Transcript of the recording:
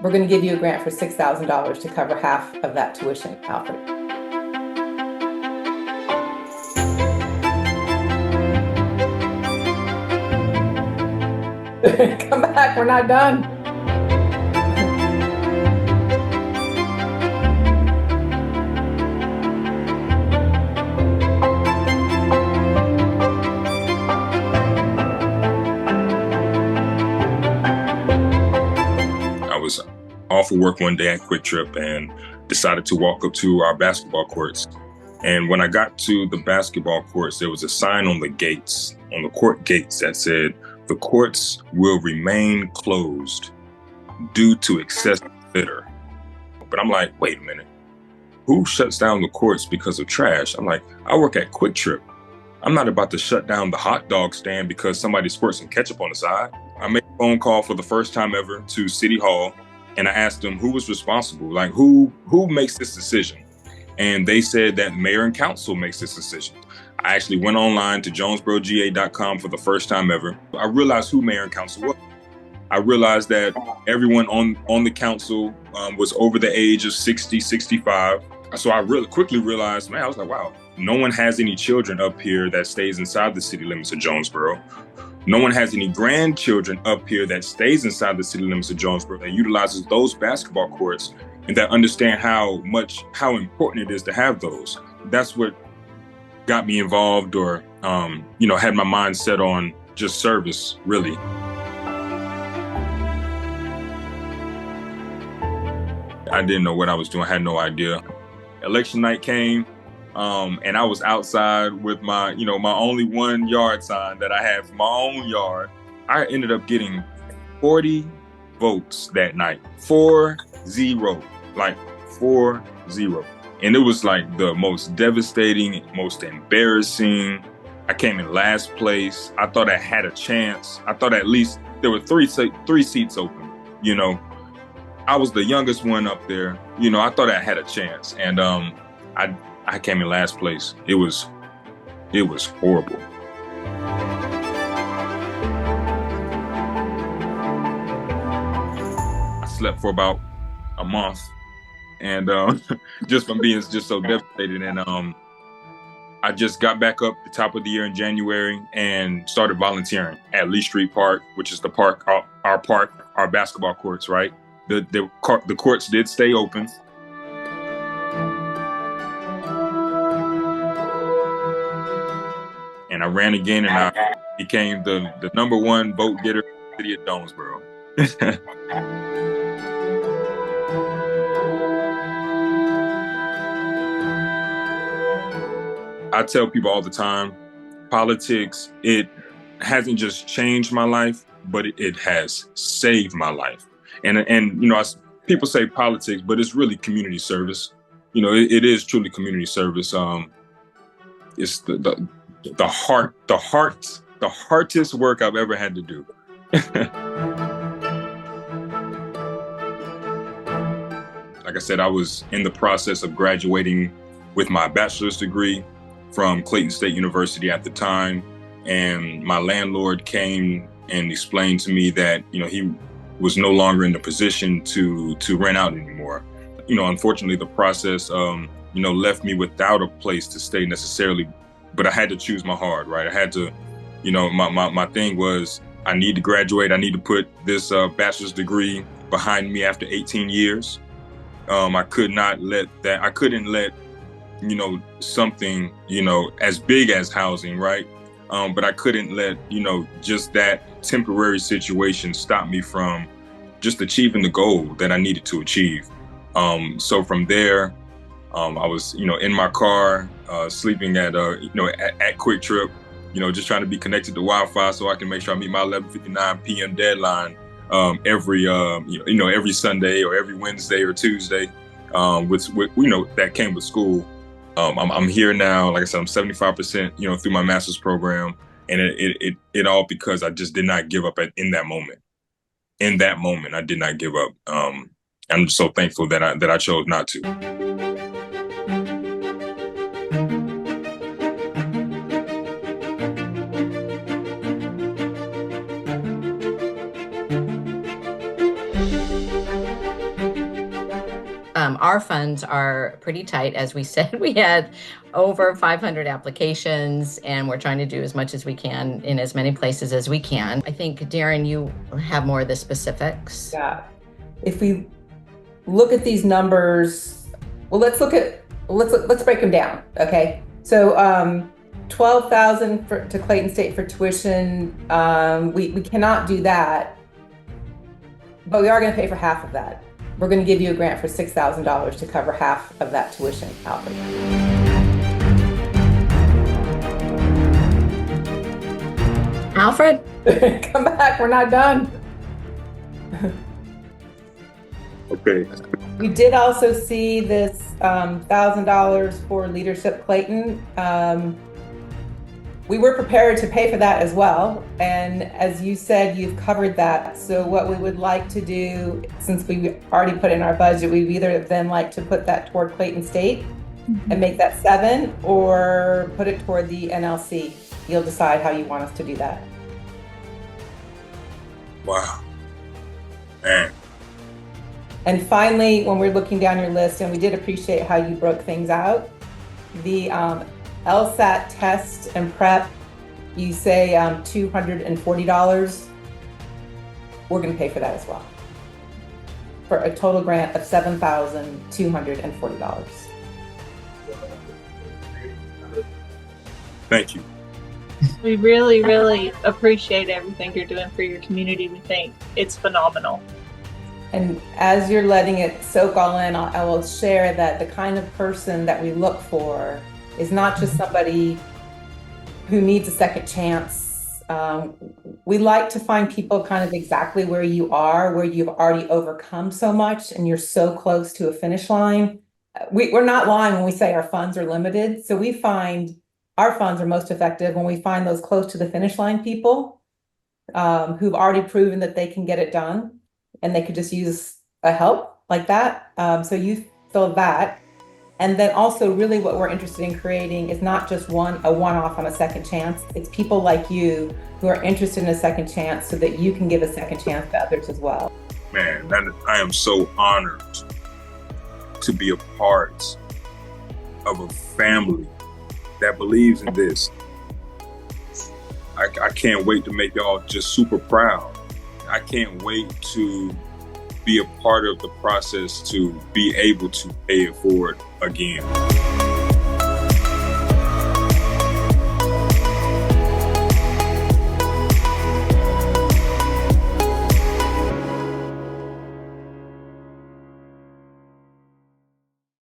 We're going to give you a grant for $6,000 to cover half of that tuition, Alfred. Come back, we're not done. I was off of work one day at QuikTrip and decided to walk up to our basketball courts. And when I got to the basketball courts, there was a sign on the gates, on the court gates, that said, "The courts will remain closed due to excessive litter." But I'm like, wait a minute, who shuts down the courts because of trash? I'm like, I work at QuikTrip. I'm not about to shut down the hot dog stand because somebody squirts some ketchup on the side. I made a phone call for the first time ever to City Hall, and I asked them who was responsible, like who makes this decision? And they said that mayor and council makes this decision. I actually went online to jonesboroga.com for the first time ever. I realized who mayor and council was. I realized that everyone on the council was over the age of 60, 65. So I really quickly realized, man, I was like, wow, no one has any children up here that stays inside the city limits of Jonesboro. No one has any grandchildren up here that stays inside the city limits of Jonesboro, that utilizes those basketball courts and that understand how important it is to have those. That's what got me involved, or had my mind set on just service, really. I didn't know what I was doing. I had no idea. Election night came, and I was outside with my only 1 yard sign that I had for my own yard. I ended up getting 40 votes that night. 4-0, like 4-0. And it was like the most devastating, most embarrassing. I came in last place. I thought I had a chance. I thought at least there were three seats open, I was the youngest one up there. I thought I had a chance, and I came in last place. It was horrible. I slept for about a month, and just from being just so devastated. And I just got back up the top of the year in January and started volunteering at Lee Street Park, which is the park, our basketball courts, right? The courts did stay open. And I ran again, and I became the #1 vote getter in the city of Jonesboro. I tell people all the time, politics, it hasn't just changed my life, but it has saved my life. And people say politics, but it's really community service. It is truly community service. It's the hardest work I've ever had to do. Like I said, I was in the process of graduating with my bachelor's degree from Clayton State University at the time, and my landlord came and explained to me that he was no longer in the position to rent out anymore. Unfortunately, the process left me without a place to stay necessarily, but I had to choose my heart, right? I had to, my thing was, I need to graduate. I need to put this bachelor's degree behind me after 18 years. I couldn't let something, as big as housing, right? But I couldn't let, just that temporary situation stop me from just achieving the goal that I needed to achieve. So from there, I was, in my car, sleeping at QuikTrip, just trying to be connected to Wi-Fi so I can make sure I meet my 11:59 p.m. deadline every Sunday or every Wednesday or Tuesday, with that came with school. I'm here now. Like I said, I'm 75%, through my master's program, and it all because I just did not give up in that moment. In that moment, I did not give up. I'm just so thankful that I chose not to. Our funds are pretty tight. As we said, we had over 500 applications, and we're trying to do as much as we can in as many places as we can. I think, Darren, you have more of the specifics. Yeah. If we look at these numbers, well, let's break them down. Okay. So, 12,000 to Clayton State for tuition. We cannot do that, but we are going to pay for half of that. We're going to give you a grant for $6,000 to cover half of that tuition, Alfred. Alfred? Come back, we're not done. Okay. We did also see this $1,000 for Leadership Clayton. We were prepared to pay for that as well. And as you said, you've covered that. So what we would like to do, since we already put in our budget, we'd either then like to put that toward Clayton State and make that 7, or put it toward the NLC. You'll decide how you want us to do that. Wow. Man. And finally, when we're looking down your list, and we did appreciate how you broke things out, the LSAT test and prep, you say $240. We're going to pay for that as well, for a total grant of $7,240. Thank you. We really, really appreciate everything you're doing for your community. We think it's phenomenal. And as you're letting it soak all in, I will share that the kind of person that we look for is not just somebody who needs a second chance. We like to find people kind of exactly where you are, where you've already overcome so much and you're so close to a finish line. We're not lying when we say our funds are limited. So we find our funds are most effective when we find those close to the finish line people who've already proven that they can get it done and they could just use a help like that. So you fill that. And then also really what we're interested in creating is not just a one-off on a second chance. It's people like you who are interested in a second chance so that you can give a second chance to others as well. Man, I am so honored to be a part of a family that believes in this. I can't wait to make y'all just super proud. I can't wait to be a part of the process to be able to pay it forward again.